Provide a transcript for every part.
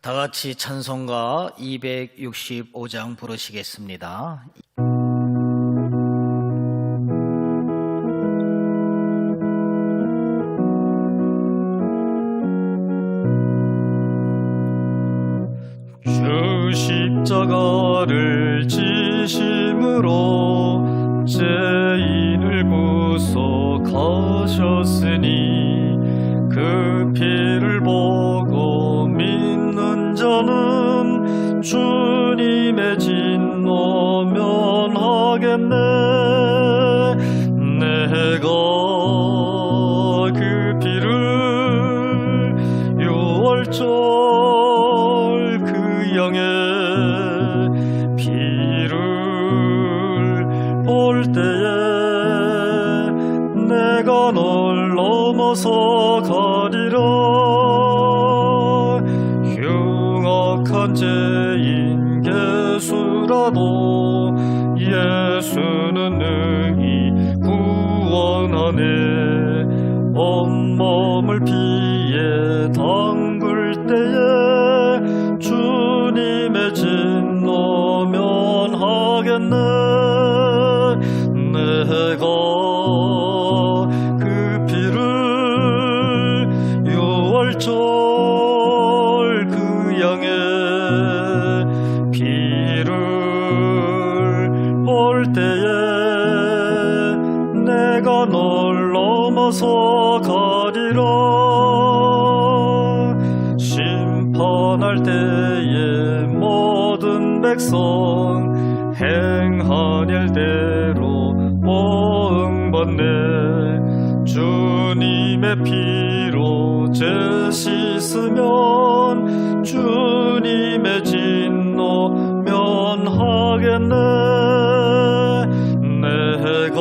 다 같이 찬송가 265장 부르시겠습니다. 주 십자가를 지심으로 죄인을 구속하셨으니 그 피를 보고 믿는 자는 주님의 진노 면하겠네. 내가 그 피를 유월절 그 양의 피를 볼 때에 내가 널 넘어서 가리라. 흉악한 죄인 개수라도 예수는 능히 구원하네. 온몸을 피에 담글 때에 주님의 진노 면하겠네. 내가 그 피를 유월절 그 양의 피를 볼 때에 내가 널 넘어서 가리라. 심판할 때에 모든 백성 행한 일대로 보응받네. 주님의 피로 죄 씻으면 주님의 진노 면하겠네. 내가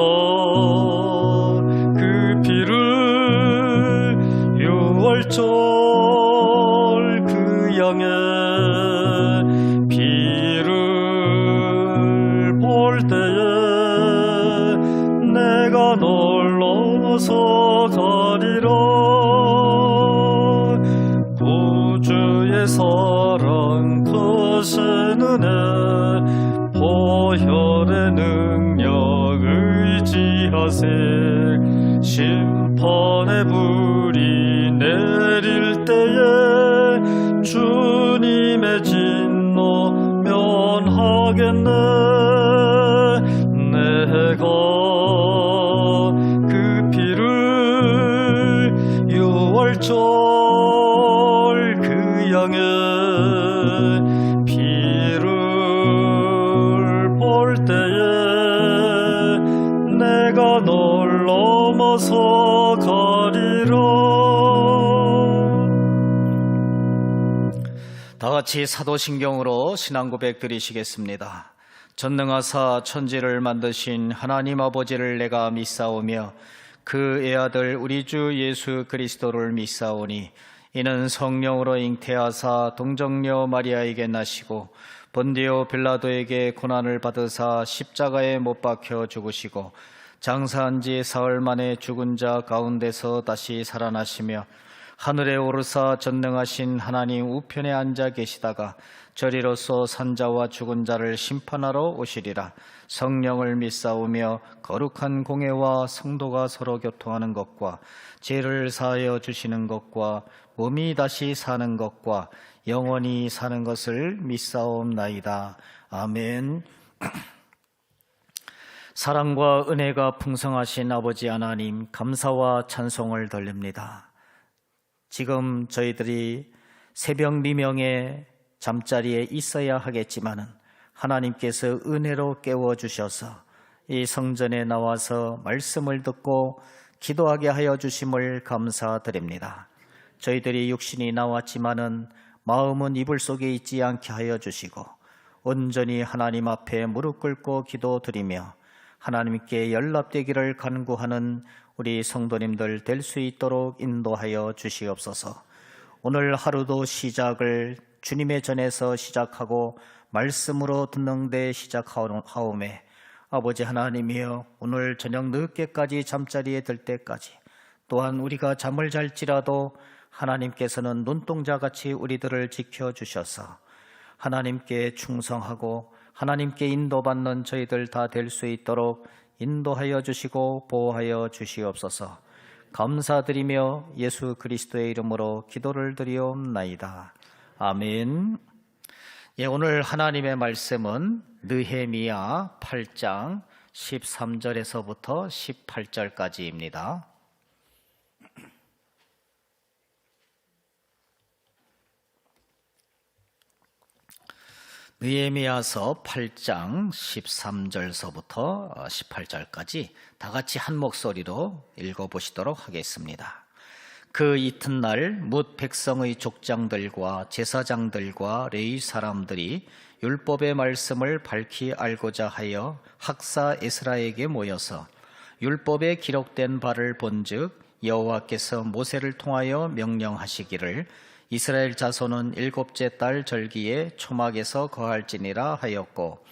그 피를 유월절 그 양의 피를 볼 때에 내가 널 넘어서 가리라. 구주의 사랑 크신 은혜 보혈의 능력 의지하세. 심판의 불이 내릴 때에 주님의 진노 면하겠네. 내가 그 피를 유월절 그 양의 피를 볼 때에 내가 널 넘어서 가리라. 다 같이 사도신경으로 신앙 고백 드리시겠습니다. 전능하사 천지를 만드신 하나님 아버지를 내가 믿사오며 그 애아들 우리 주 예수 그리스도를 믿사오니 이는 성령으로 잉태하사 동정녀 마리아에게 나시고 본디오 빌라도에게 고난을 받으사 십자가에 못 박혀 죽으시고 장사한 지 사흘 만에 죽은 자 가운데서 다시 살아나시며 하늘에 오르사 전능하신 하나님 우편에 앉아 계시다가 저리로서 산자와 죽은 자를 심판하러 오시리라. 성령을 믿사오며 거룩한 공회와 성도가 서로 교통하는 것과 죄를 사하여 주시는 것과 몸이 다시 사는 것과 영원히 사는 것을 믿사옵나이다. 아멘. 사랑과 은혜가 풍성하신 아버지 하나님, 감사와 찬송을 돌립니다. 지금 저희들이 새벽 미명에 잠자리에 있어야 하겠지만은 하나님께서 은혜로 깨워주셔서 이 성전에 나와서 말씀을 듣고 기도하게 하여 주심을 감사드립니다. 저희들이 육신이 나왔지만은 마음은 이불 속에 있지 않게 하여 주시고 온전히 하나님 앞에 무릎 꿇고 기도드리며 하나님께 연락되기를 간구하는 우리 성도님들 될 수 있도록 인도하여 주시옵소서. 오늘 하루도 시작을 주님의 전에서 시작하고 말씀으로 듣는 데 시작하오매 아버지 하나님이여, 오늘 저녁 늦게까지 잠자리에 들 때까지 또한 우리가 잠을 잘지라도 하나님께서는 눈동자같이 우리들을 지켜주셔서 하나님께 충성하고 하나님께 인도받는 저희들 다 될 수 있도록 인도하여 주시고 보호하여 주시옵소서. 감사드리며 예수 그리스도의 이름으로 기도를 드리옵나이다. 아멘. 예, 오늘 하나님의 말씀은 느헤미야 8장 13절에서부터 18절까지입니다. 느헤미야서 8장 13절서부터 18절까지 다 같이 한 목소리로 읽어보시도록 하겠습니다. 그 이튿날 뭇 백성의 족장들과 제사장들과 레위 사람들이 율법의 말씀을 밝히 알고자 하여 학사 에스라에게 모여서 율법에 기록된 바를 본즉 여호와께서 모세를 통하여 명령하시기를 이스라엘 자손은 일곱째 달 절기에 초막에서 거할지니라 하였고,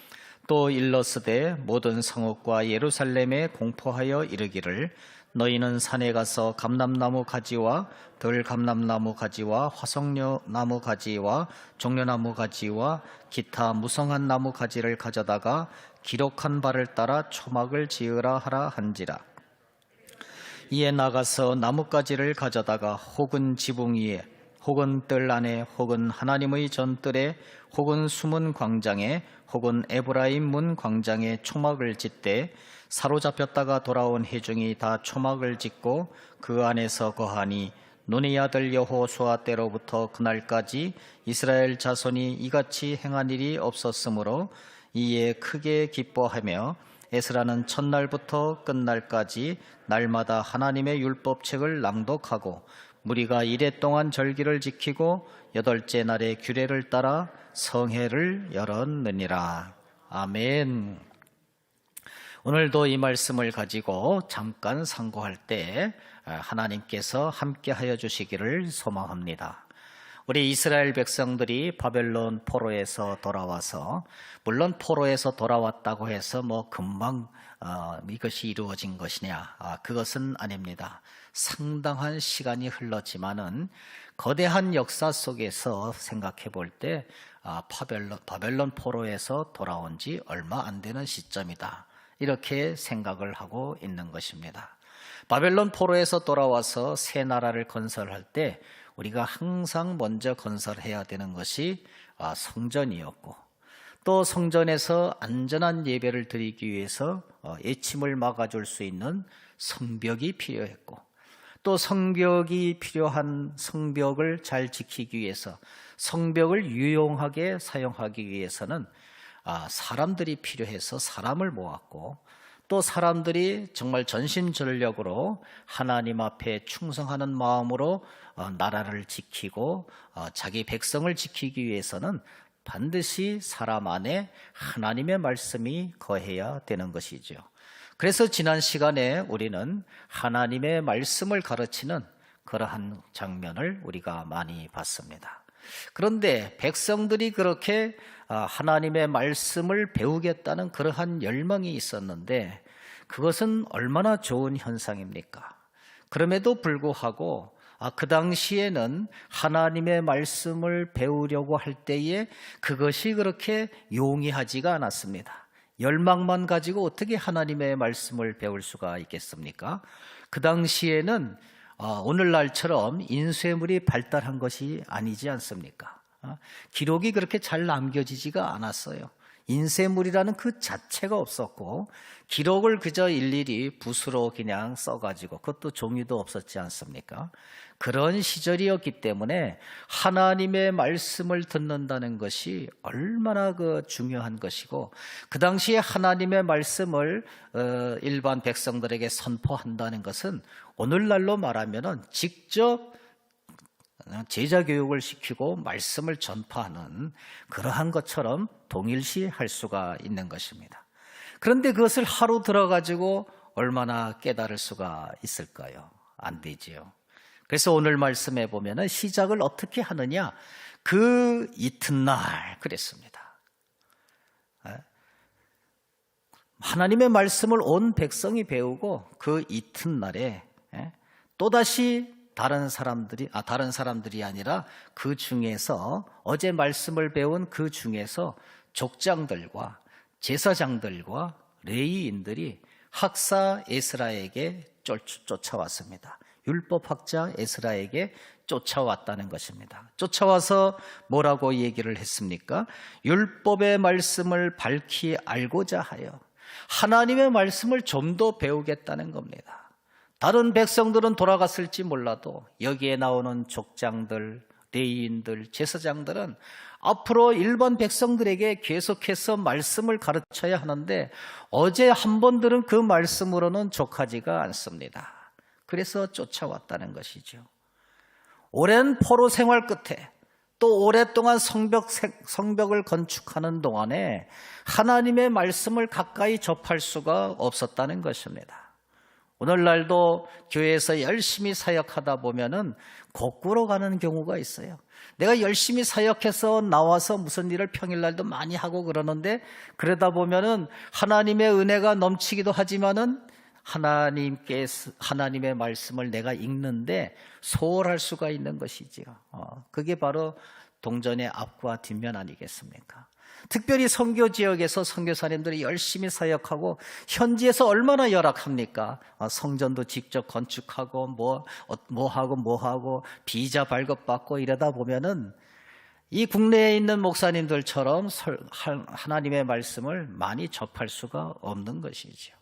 또 일러스되 모든 성읍과 예루살렘에 공포하여 이르기를 너희는 산에 가서 감람나무 가지와 들감람나무 가지와 화석나무 가지와 종려나무 가지와 기타 무성한 나무 가지를 가져다가 기록한 바를 따라 초막을 지으라 하라 한지라. 이에 나가서 나뭇가지를 가져다가 혹은 지붕 위에 혹은 뜰 안에 혹은 하나님의 전뜰에 혹은 숨은 광장에 혹은 에브라임 문 광장에 초막을 짓되 사로잡혔다가 돌아온 회중이 다 초막을 짓고 그 안에서 거하니 눈의 아들 여호수아 때로부터 그날까지 이스라엘 자손이 이같이 행한 일이 없었으므로 이에 크게 기뻐하며 에스라는 첫날부터 끝날까지 날마다 하나님의 율법책을 낭독하고 무리가 이레 동안 절기를 지키고 여덟째 날에 규례를 따라 성회를 열었느니라. 아멘. 오늘도 이 말씀을 가지고 잠깐 상고할 때 하나님께서 함께하여 주시기를 소망합니다. 우리 이스라엘 백성들이 바벨론 포로에서 돌아와서, 물론 포로에서 돌아왔다고 해서 금방 이것이 이루어진 것이냐, 그것은 아닙니다. 상당한 시간이 흘렀지만은 거대한 역사 속에서 생각해 볼 때 바벨론 포로에서 돌아온 지 얼마 안 되는 시점이다, 이렇게 생각을 하고 있는 것입니다. 바벨론 포로에서 돌아와서 새 나라를 건설할 때 우리가 항상 먼저 건설해야 되는 것이 성전이었고, 또 성전에서 안전한 예배를 드리기 위해서 애침을 막아줄 수 있는 성벽이 필요했고, 또 성벽이 필요한 성벽을 잘 지키기 위해서, 성벽을 유용하게 사용하기 위해서는 사람들이 필요해서 사람을 모았고, 또 사람들이 정말 전심전력으로 하나님 앞에 충성하는 마음으로 나라를 지키고 자기 백성을 지키기 위해서는 반드시 사람 안에 하나님의 말씀이 거해야 되는 것이죠. 그래서 지난 시간에 우리는 하나님의 말씀을 가르치는 그러한 장면을 우리가 많이 봤습니다. 그런데 백성들이 그렇게 하나님의 말씀을 배우겠다는 그러한 열망이 있었는데 그것은 얼마나 좋은 현상입니까? 그럼에도 불구하고 그 당시에는 하나님의 말씀을 배우려고 할 때에 그것이 그렇게 용이하지가 않았습니다. 열망만 가지고 어떻게 하나님의 말씀을 배울 수가 있겠습니까? 그 당시에는 오늘날처럼 인쇄물이 발달한 것이 아니지 않습니까? 기록이 그렇게 잘 남겨지지가 않았어요. 인쇄물이라는 그 자체가 없었고, 기록을 그저 일일이 붓으로 그냥 써가지고, 그것도 종이도 없었지 않습니까? 그런 시절이었기 때문에 하나님의 말씀을 듣는다는 것이 얼마나 중요한 것이고, 그 당시에 하나님의 말씀을 일반 백성들에게 선포한다는 것은 오늘날로 말하면은 직접 제자 교육을 시키고 말씀을 전파하는 그러한 것처럼 동일시 할 수가 있는 것입니다. 그런데 그것을 하루 들어가지고 얼마나 깨달을 수가 있을까요? 안 되지요. 그래서 오늘 말씀에 보면은 시작을 어떻게 하느냐, 그 이튿날 그랬습니다. 하나님의 말씀을 온 백성이 배우고 그 이튿날에 또다시 다른 사람들이 아니라 그 중에서 어제 말씀을 배운 그 중에서 족장들과 제사장들과 레위인들이 학사 에스라에게 쫓아왔습니다. 율법학자 에스라에게 쫓아왔다는 것입니다. 쫓아와서 뭐라고 얘기를 했습니까? 율법의 말씀을 밝히 알고자 하여 하나님의 말씀을 좀 더 배우겠다는 겁니다. 다른 백성들은 돌아갔을지 몰라도 여기에 나오는 족장들, 레위인들, 제사장들은 앞으로 일반 백성들에게 계속해서 말씀을 가르쳐야 하는데 어제 한 번 들은 그 말씀으로는 족하지가 않습니다. 그래서 쫓아왔다는 것이죠. 오랜 포로 생활 끝에 또 오랫동안 성벽을 건축하는 동안에 하나님의 말씀을 가까이 접할 수가 없었다는 것입니다. 오늘날도 교회에서 열심히 사역하다 보면은 거꾸로 가는 경우가 있어요. 내가 열심히 사역해서 나와서 무슨 일을 평일날도 많이 하고 그러는데 그러다 보면은 하나님의 은혜가 넘치기도 하지만은 하나님의 말씀을 내가 읽는데 소홀할 수가 있는 것이지요. 그게 바로 동전의 앞과 뒷면 아니겠습니까? 특별히 선교 지역에서 선교사님들이 열심히 사역하고 현지에서 얼마나 열악합니까? 성전도 직접 건축하고 뭐 하고 비자 발급받고 이러다 보면은 이 국내에 있는 목사님들처럼 하나님의 말씀을 많이 접할 수가 없는 것이죠.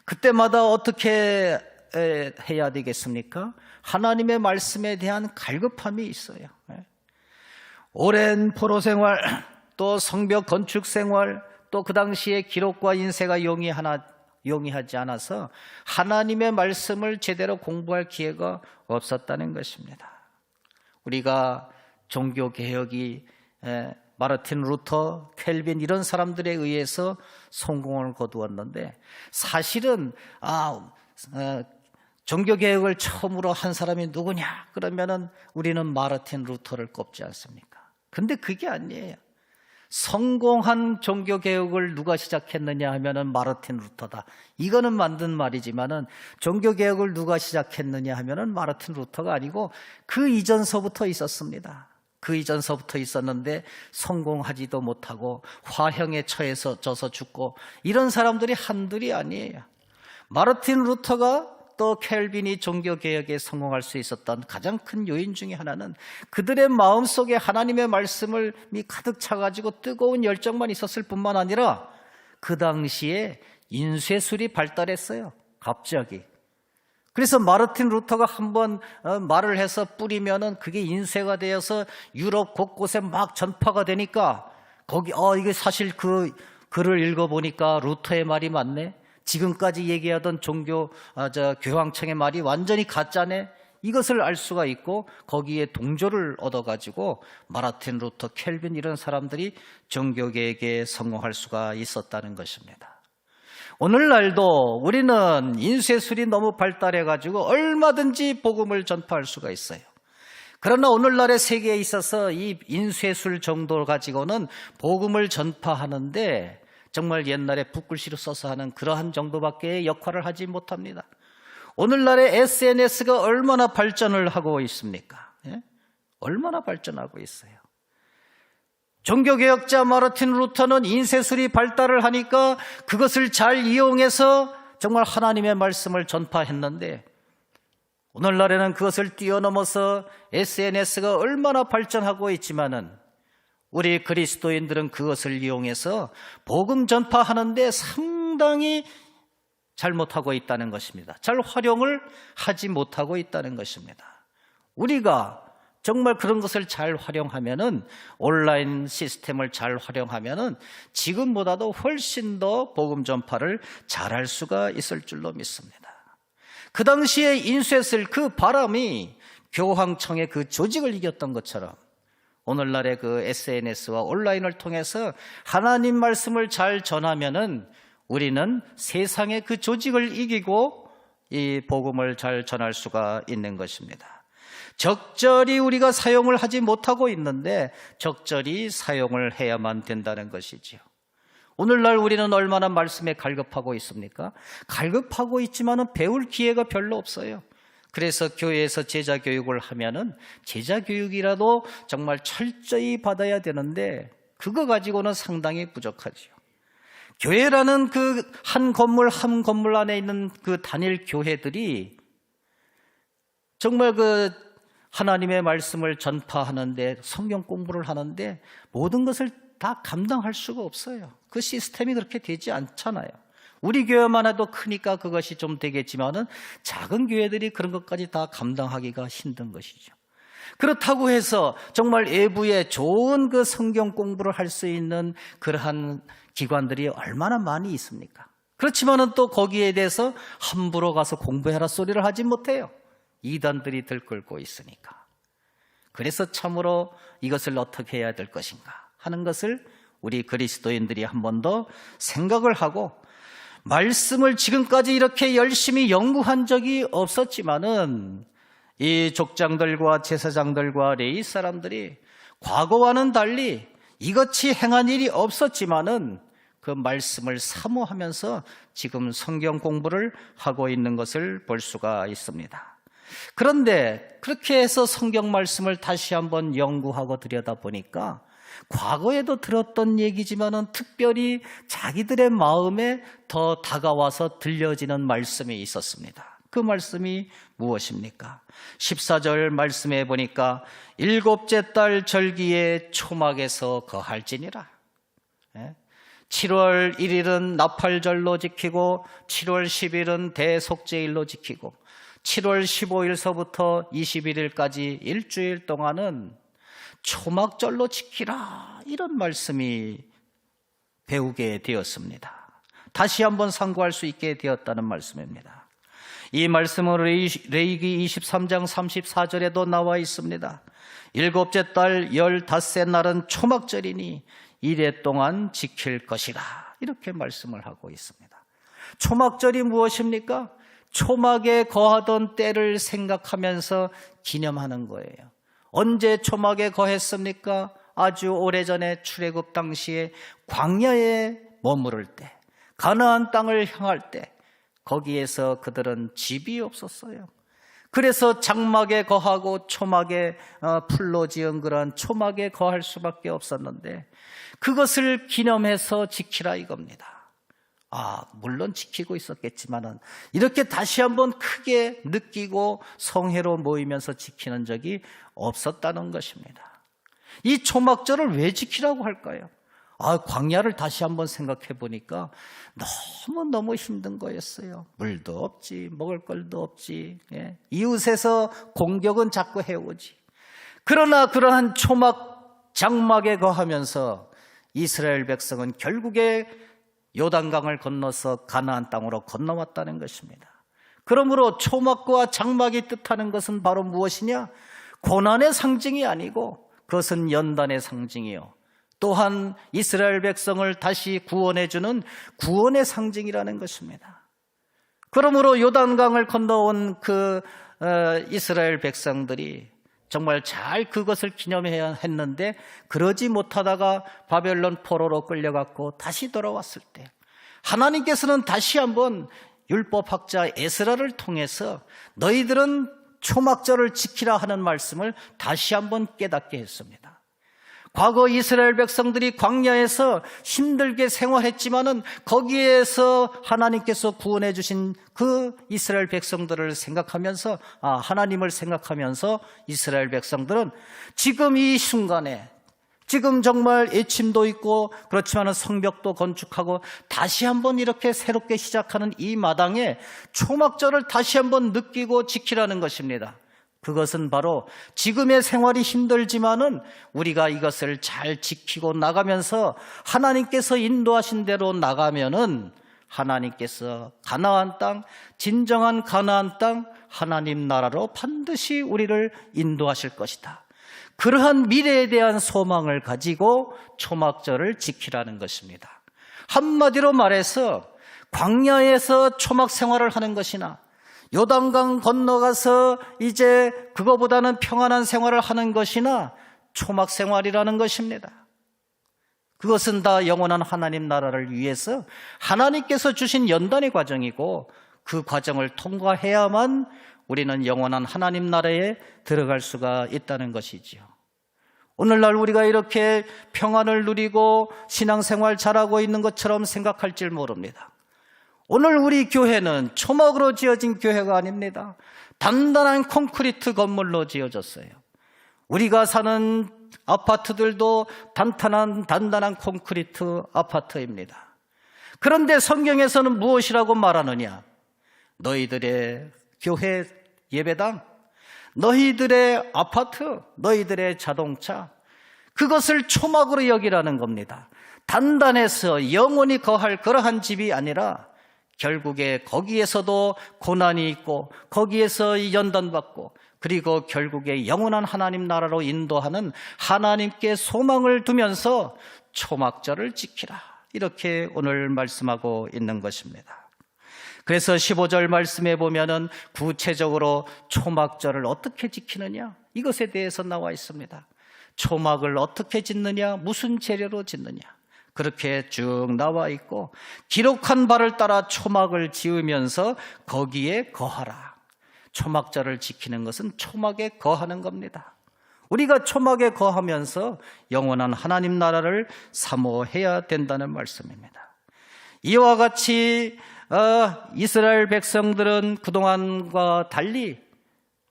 그때마다 어떻게 해야 되겠습니까? 하나님의 말씀에 대한 갈급함이 있어요. 오랜 포로 생활, 또 성벽 건축 생활, 또 그 당시에 기록과 인쇄가 용이하지 않아서 하나님의 말씀을 제대로 공부할 기회가 없었다는 것입니다. 우리가 종교개혁이 마르틴 루터, 켈빈 이런 사람들에 의해서 성공을 거두었는데 사실은 종교개혁을 처음으로 한 사람이 누구냐? 그러면은 우리는 마르틴 루터를 꼽지 않습니까? 근데 그게 아니에요. 성공한 종교개혁을 누가 시작했느냐 하면은 마르틴 루터다. 이거는 만든 말이지만은 종교개혁을 누가 시작했느냐 하면은 마르틴 루터가 아니고 그 이전서부터 있었습니다. 그 이전서부터 있었는데 성공하지도 못하고 화형에 처해서 죽고 이런 사람들이 한둘이 아니에요. 마르틴 루터가 또 켈빈이 종교개혁에 성공할 수 있었던 가장 큰 요인 중에 하나는 그들의 마음속에 하나님의 말씀을 가득 차가지고 뜨거운 열정만 있었을 뿐만 아니라 그 당시에 인쇄술이 발달했어요. 갑자기. 그래서 마르틴 루터가 한번 말을 해서 뿌리면은 그게 인쇄가 되어서 유럽 곳곳에 막 전파가 되니까 거기 이게 사실 그 글을 읽어보니까 루터의 말이 맞네. 지금까지 얘기하던 교황청의 말이 완전히 가짜네. 이것을 알 수가 있고 거기에 동조를 얻어가지고 마르틴 루터, 켈빈 이런 사람들이 종교개혁에 성공할 수가 있었다는 것입니다. 오늘날도 우리는 인쇄술이 너무 발달해가지고 얼마든지 복음을 전파할 수가 있어요. 그러나 오늘날의 세계에 있어서 이 인쇄술 정도 가지고는 복음을 전파하는데 정말 옛날에 붓글씨로 써서 하는 그러한 정도밖에 역할을 하지 못합니다. 오늘날의 SNS가 얼마나 발전을 하고 있습니까? 얼마나 발전하고 있어요. 종교개혁자 마르틴 루터는 인쇄술이 발달을 하니까 그것을 잘 이용해서 정말 하나님의 말씀을 전파했는데 오늘날에는 그것을 뛰어넘어서 SNS가 얼마나 발전하고 있지만은 우리 그리스도인들은 그것을 이용해서 복음 전파하는데 상당히 잘못하고 있다는 것입니다. 잘 활용을 하지 못하고 있다는 것입니다. 우리가 정말 그런 것을 잘 활용하면은 온라인 시스템을 잘 활용하면은 지금보다도 훨씬 더 복음 전파를 잘할 수가 있을 줄로 믿습니다. 그 당시에 인쇄술 그 바람이 교황청의 그 조직을 이겼던 것처럼 오늘날의 그 SNS와 온라인을 통해서 하나님 말씀을 잘 전하면은 우리는 세상의 그 조직을 이기고 이 복음을 잘 전할 수가 있는 것입니다. 적절히 우리가 사용을 하지 못하고 있는데 적절히 사용을 해야만 된다는 것이지요. 오늘날 우리는 얼마나 말씀에 갈급하고 있습니까? 갈급하고 있지만은 배울 기회가 별로 없어요. 그래서 교회에서 제자 교육을 하면은 제자 교육이라도 정말 철저히 받아야 되는데 그거 가지고는 상당히 부족하죠. 교회라는 그 한 건물 안에 있는 그 단일 교회들이 정말 그 하나님의 말씀을 전파하는데, 성경 공부를 하는데 모든 것을 다 감당할 수가 없어요. 그 시스템이 그렇게 되지 않잖아요. 우리 교회만 해도 크니까 그것이 좀 되겠지만은 작은 교회들이 그런 것까지 다 감당하기가 힘든 것이죠. 그렇다고 해서 정말 외부에 좋은 그 성경 공부를 할 수 있는 그러한 기관들이 얼마나 많이 있습니까? 그렇지만은 또 거기에 대해서 함부로 가서 공부해라 소리를 하지 못해요. 이단들이 들끓고 있으니까. 그래서 참으로 이것을 어떻게 해야 될 것인가 하는 것을 우리 그리스도인들이 한 번 더 생각을 하고, 말씀을 지금까지 이렇게 열심히 연구한 적이 없었지만은 이 족장들과 제사장들과 레위 사람들이 과거와는 달리 이같이 행한 일이 없었지만은 그 말씀을 사모하면서 지금 성경 공부를 하고 있는 것을 볼 수가 있습니다. 그런데 그렇게 해서 성경 말씀을 다시 한번 연구하고 들여다보니까 과거에도 들었던 얘기지만은 특별히 자기들의 마음에 더 다가와서 들려지는 말씀이 있었습니다. 그 말씀이 무엇입니까? 14절 말씀에 보니까 일곱째 달 절기에 초막에서 거할지니라. 7월 1일은 나팔절로 지키고 7월 10일은 대속죄일로 지키고 7월 15일서부터 21일까지 일주일 동안은 초막절로 지키라, 이런 말씀이 배우게 되었습니다. 다시 한번 상고할 수 있게 되었다는 말씀입니다. 이 말씀은 레위기 23장 34절에도 나와 있습니다. 일곱째 달 15째 날은 초막절이니 이래 동안 지킬 것이라, 이렇게 말씀을 하고 있습니다. 초막절이 무엇입니까? 초막에 거하던 때를 생각하면서 기념하는 거예요. 언제 초막에 거했습니까? 아주 오래전에 출애굽 당시에 광야에 머무를 때, 가나안 땅을 향할 때, 거기에서 그들은 집이 없었어요. 그래서 장막에 거하고 초막에 풀로 지은 그런 초막에 거할 수밖에 없었는데, 그것을 기념해서 지키라 이겁니다. 물론 지키고 있었겠지만은 이렇게 다시 한번 크게 느끼고 성회로 모이면서 지키는 적이 없었다는 것입니다. 이 초막절을 왜 지키라고 할까요? 광야를 다시 한번 생각해 보니까 너무너무 힘든 거였어요. 물도 없지, 먹을 걸도 없지, 이웃에서 공격은 자꾸 해오지. 그러나 그러한 초막 장막에 거하면서 이스라엘 백성은 결국에 요단강을 건너서 가나안 땅으로 건너왔다는 것입니다. 그러므로 초막과 장막이 뜻하는 것은 바로 무엇이냐? 고난의 상징이 아니고 그것은 연단의 상징이요, 또한 이스라엘 백성을 다시 구원해주는 구원의 상징이라는 것입니다. 그러므로 요단강을 건너온 그 이스라엘 백성들이 정말 잘 그것을 기념해야 했는데, 그러지 못하다가 바벨론 포로로 끌려갔고 다시 돌아왔을 때 하나님께서는 다시 한번 율법학자 에스라를 통해서 너희들은 초막절을 지키라 하는 말씀을 다시 한번 깨닫게 했습니다. 과거 이스라엘 백성들이 광야에서 힘들게 생활했지만은 거기에서 하나님께서 구원해 주신 그 이스라엘 백성들을 생각하면서, 하나님을 생각하면서 이스라엘 백성들은 지금 이 순간에, 지금 정말 애침도 있고 그렇지만은 성벽도 건축하고 다시 한번 이렇게 새롭게 시작하는 이 마당에 초막절을 다시 한번 느끼고 지키라는 것입니다. 그것은 바로 지금의 생활이 힘들지만은 우리가 이것을 잘 지키고 나가면서 하나님께서 인도하신 대로 나가면은 하나님께서 가나안 땅, 진정한 가나안 땅, 하나님 나라로 반드시 우리를 인도하실 것이다. 그러한 미래에 대한 소망을 가지고 초막절을 지키라는 것입니다. 한마디로 말해서 광야에서 초막 생활을 하는 것이나 요단강 건너가서 이제 그거보다는 평안한 생활을 하는 것이나 초막 생활이라는 것입니다. 그것은 다 영원한 하나님 나라를 위해서 하나님께서 주신 연단의 과정이고, 그 과정을 통과해야만 우리는 영원한 하나님 나라에 들어갈 수가 있다는 것이지요. 오늘날 우리가 이렇게 평안을 누리고 신앙생활 잘하고 있는 것처럼 생각할지 모릅니다. 오늘 우리 교회는 초막으로 지어진 교회가 아닙니다. 단단한 콘크리트 건물로 지어졌어요. 우리가 사는 아파트들도 단단한 콘크리트 아파트입니다. 그런데 성경에서는 무엇이라고 말하느냐? 너희들의 교회 예배당, 너희들의 아파트, 너희들의 자동차, 그것을 초막으로 여기라는 겁니다. 단단해서 영원히 거할 그러한 집이 아니라 결국에 거기에서도 고난이 있고 거기에서 연단받고 그리고 결국에 영원한 하나님 나라로 인도하는 하나님께 소망을 두면서 초막절을 지키라, 이렇게 오늘 말씀하고 있는 것입니다. 그래서 15절 말씀에 보면은 구체적으로 초막절을 어떻게 지키느냐, 이것에 대해서 나와 있습니다. 초막을 어떻게 짓느냐, 무슨 재료로 짓느냐, 그렇게 쭉 나와 있고 기록한 바를 따라 초막을 지으면서 거기에 거하라. 초막절을 지키는 것은 초막에 거하는 겁니다. 우리가 초막에 거하면서 영원한 하나님 나라를 사모해야 된다는 말씀입니다. 이와 같이 이스라엘 백성들은 그동안과 달리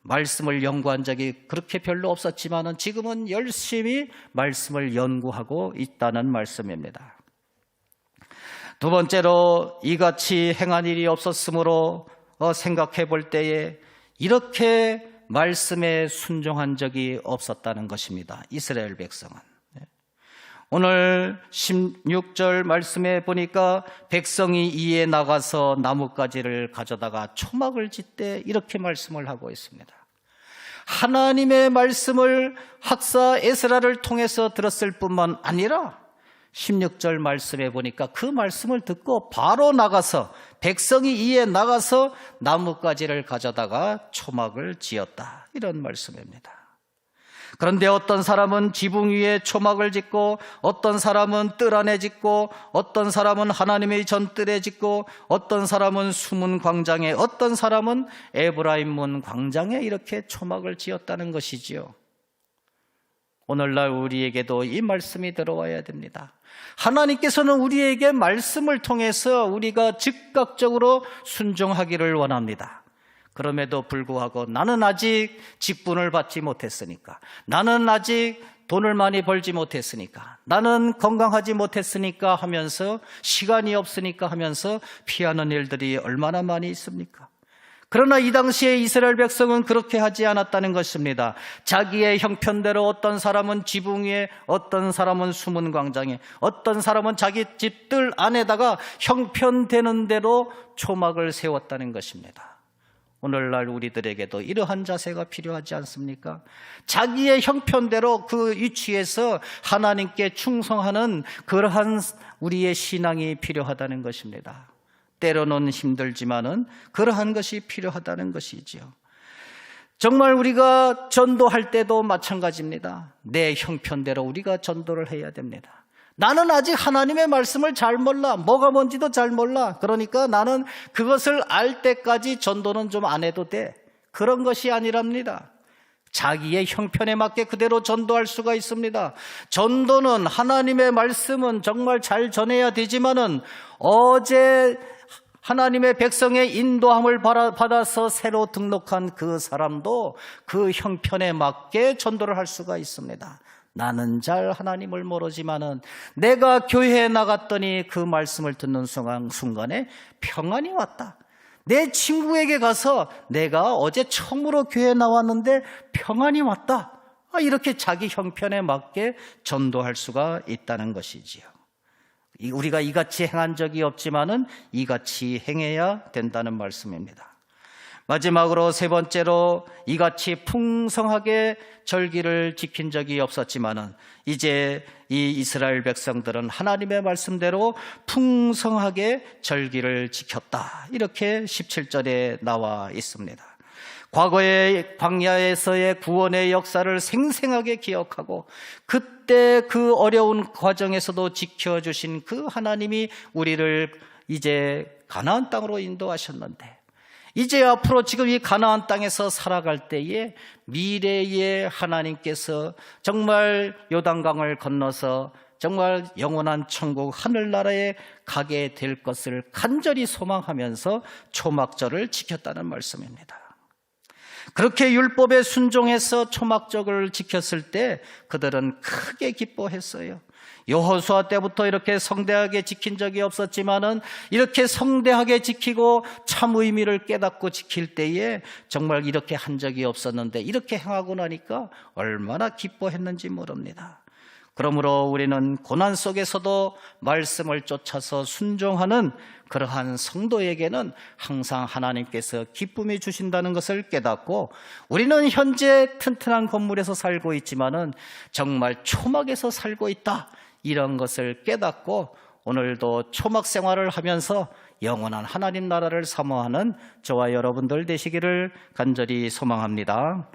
말씀을 연구한 적이 그렇게 별로 없었지만 지금은 열심히 말씀을 연구하고 있다는 말씀입니다. 두 번째로 이같이 행한 일이 없었으므로 생각해 볼 때에 이렇게 말씀에 순종한 적이 없었다는 것입니다. 이스라엘 백성은. 오늘 16절 말씀에 보니까 백성이 이에 나가서 나뭇가지를 가져다가 초막을 짓되 이렇게 말씀을 하고 있습니다. 하나님의 말씀을 학사 에스라를 통해서 들었을 뿐만 아니라 16절 말씀에 보니까 그 말씀을 듣고 바로 나가서 백성이 이에 나가서 나뭇가지를 가져다가 초막을 지었다, 이런 말씀입니다. 그런데 어떤 사람은 지붕 위에 초막을 짓고 어떤 사람은 뜰 안에 짓고 어떤 사람은 하나님의 전뜰에 짓고 어떤 사람은 수문 광장에, 어떤 사람은 에브라임 문 광장에 이렇게 초막을 지었다는 것이지요. 오늘날 우리에게도 이 말씀이 들어와야 됩니다. 하나님께서는 우리에게 말씀을 통해서 우리가 즉각적으로 순종하기를 원합니다. 그럼에도 불구하고 나는 아직 직분을 받지 못했으니까, 나는 아직 돈을 많이 벌지 못했으니까, 나는 건강하지 못했으니까 하면서, 시간이 없으니까 하면서 피하는 일들이 얼마나 많이 있습니까? 그러나 이 당시에 이스라엘 백성은 그렇게 하지 않았다는 것입니다. 자기의 형편대로 어떤 사람은 지붕 위에, 어떤 사람은 수문 광장에, 어떤 사람은 자기 집들 안에다가 형편되는 대로 초막을 세웠다는 것입니다. 오늘날 우리들에게도 이러한 자세가 필요하지 않습니까? 자기의 형편대로 그 위치에서 하나님께 충성하는 그러한 우리의 신앙이 필요하다는 것입니다. 때로는 힘들지만은 그러한 것이 필요하다는 것이지요. 정말 우리가 전도할 때도 마찬가지입니다. 내 형편대로 우리가 전도를 해야 됩니다. 나는 아직 하나님의 말씀을 잘 몰라. 뭐가 뭔지도 잘 몰라. 그러니까 나는 그것을 알 때까지 전도는 좀 안 해도 돼. 그런 것이 아니랍니다. 자기의 형편에 맞게 그대로 전도할 수가 있습니다. 전도는, 하나님의 말씀은 정말 잘 전해야 되지만은 어제 하나님의 백성의 인도함을 받아서 새로 등록한 그 사람도 그 형편에 맞게 전도를 할 수가 있습니다. 나는 잘 하나님을 모르지만은 내가 교회에 나갔더니 그 말씀을 듣는 순간에 평안이 왔다. 내 친구에게 가서 내가 어제 처음으로 교회에 나왔는데 평안이 왔다. 이렇게 자기 형편에 맞게 전도할 수가 있다는 것이지요. 우리가 이같이 행한 적이 없지만은 이같이 행해야 된다는 말씀입니다. 마지막으로 세 번째로 이같이 풍성하게 절기를 지킨 적이 없었지만은 이제 이 이스라엘 백성들은 하나님의 말씀대로 풍성하게 절기를 지켰다. 이렇게 17절에 나와 있습니다. 과거의 광야에서의 구원의 역사를 생생하게 기억하고 그때 그 어려운 과정에서도 지켜주신 그 하나님이 우리를 이제 가나안 땅으로 인도하셨는데 이제 앞으로 지금 이 가나안 땅에서 살아갈 때에 미래에 하나님께서 정말 요단강을 건너서 정말 영원한 천국 하늘나라에 가게 될 것을 간절히 소망하면서 초막절을 지켰다는 말씀입니다. 그렇게 율법에 순종해서 초막절을 지켰을 때 그들은 크게 기뻐했어요. 여호수아 때부터 이렇게 성대하게 지킨 적이 없었지만은 이렇게 성대하게 지키고 참 의미를 깨닫고 지킬 때에 정말 이렇게 한 적이 없었는데 이렇게 행하고 나니까 얼마나 기뻐했는지 모릅니다. 그러므로 우리는 고난 속에서도 말씀을 쫓아서 순종하는 그러한 성도에게는 항상 하나님께서 기쁨이 주신다는 것을 깨닫고 우리는 현재 튼튼한 건물에서 살고 있지만은 정말 초막에서 살고 있다, 이런 것을 깨닫고 오늘도 초막 생활을 하면서 영원한 하나님 나라를 사모하는 저와 여러분들 되시기를 간절히 소망합니다.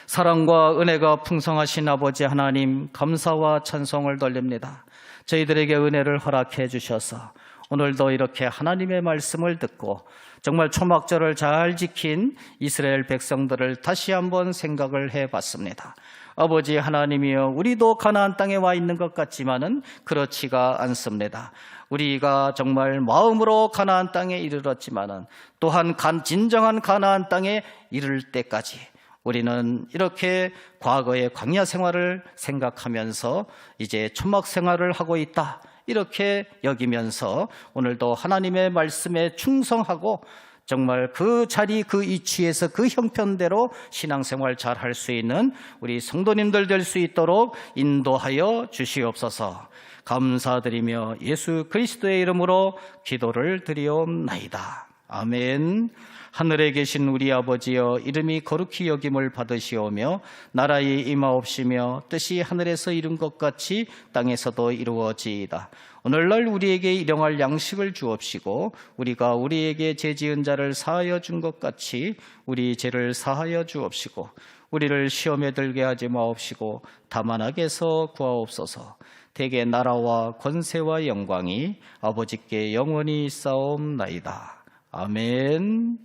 사랑과 은혜가 풍성하신 아버지 하나님, 감사와 찬송을 돌립니다. 저희들에게 은혜를 허락해 주셔서 오늘도 이렇게 하나님의 말씀을 듣고 정말 초막절을 잘 지킨 이스라엘 백성들을 다시 한번 생각을 해봤습니다. 아버지 하나님이여, 우리도 가나안 땅에 와 있는 것 같지만은 그렇지가 않습니다. 우리가 정말 마음으로 가나안 땅에 이르렀지만은 또한 진정한 가나안 땅에 이를 때까지 우리는 이렇게 과거의 광야 생활을 생각하면서 이제 초막 생활을 하고 있다, 이렇게 여기면서 오늘도 하나님의 말씀에 충성하고 정말 그 자리 그 위치에서 그 형편대로 신앙생활 잘 할 수 있는 우리 성도님들 될 수 있도록 인도하여 주시옵소서. 감사드리며 예수 그리스도의 이름으로 기도를 드리옵나이다. 아멘. 하늘에 계신 우리 아버지여, 이름이 거룩히 여김을 받으시오며 나라의 임하옵시며 뜻이 하늘에서 이룬 것 같이 땅에서도 이루어지이다. 오늘날 우리에게 일용할 양식을 주옵시고 우리가 우리에게 죄지은 자를 사하여 준 것 같이 우리 죄를 사하여 주옵시고 우리를 시험에 들게 하지 마옵시고 다만 악에서 구하옵소서. 대개 나라와 권세와 영광이 아버지께 영원히 있사옵나이다. 아멘.